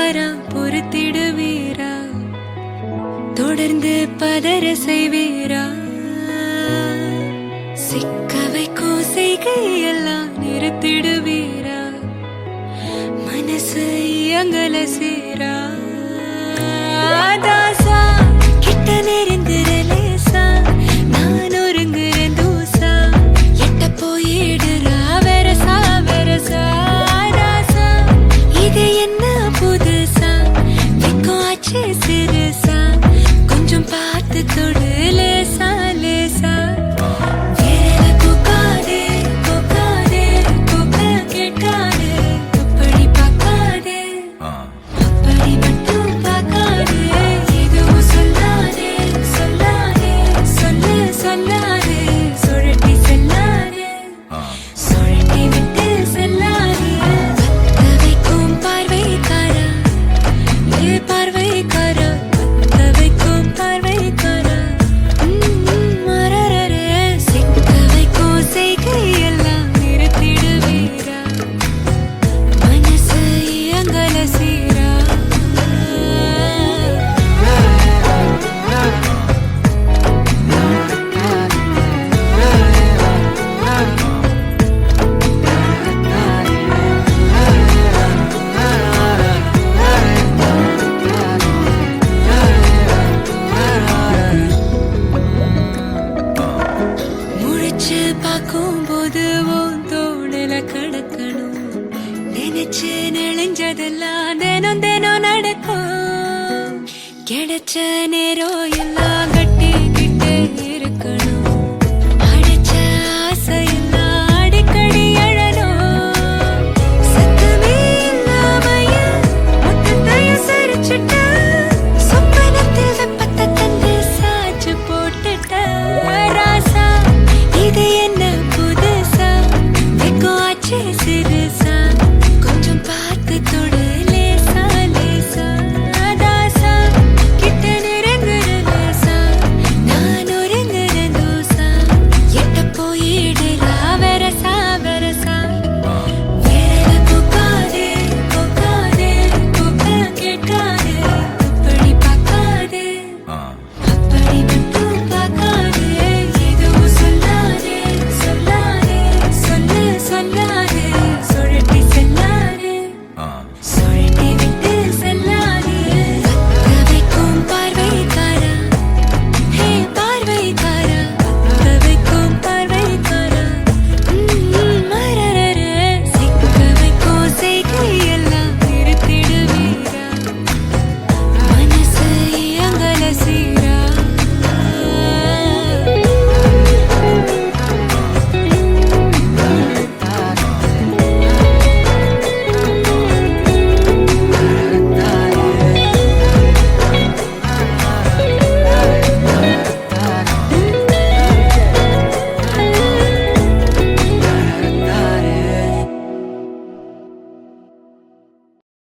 வரா பொறுத்திடுவீரா தொடர்ந்து பதற செய்வீரா சிக்க வைக்கும் செய்கையெல்லாம் நிறுத்திடுவீரா மனசு இயங்கல சீரா தாசா கிட்ட நெருங்குற லேசா நான் ஒருங்குறேன் தூசா எட்ட போயிடுறா வெரசா வெரசா தாசா இது என்ன புதுசா வெக்கம் ஆச்சு சிறுசா கொஞ்சம் பார்த்து தொடு லேசா லேசா வேற போகாதே போகாதே போக கேட்காதே அப்படி பார்க்காதே அப்படி மட்டும் பார்க்காதே எதுவும் சொல்லாதே சொல்லாதே சொல்லு சொல்லாதே சுழட்டி செல்லாதே சுழட்டி விட்டு செல்லாதே பத்த வைக்கும் பார்வைக்காரா ஏ பார்வைக்காரா பத்த வைக்கும் பார்வைக்காரா மரரரே சிக்க வைக்கும் செய்கையெல்லாம் நிறுத்திடுவீரா மனசு இயங்கல சீரா முழிச்சு பார்க்கும்போது உன் தோணுல கடக்கணும் நினைச்சு நெளிஞ்சதெல்லாம் தினம் தினம் நடக்கும் கிடைச்ச நேரம் எல்லாம்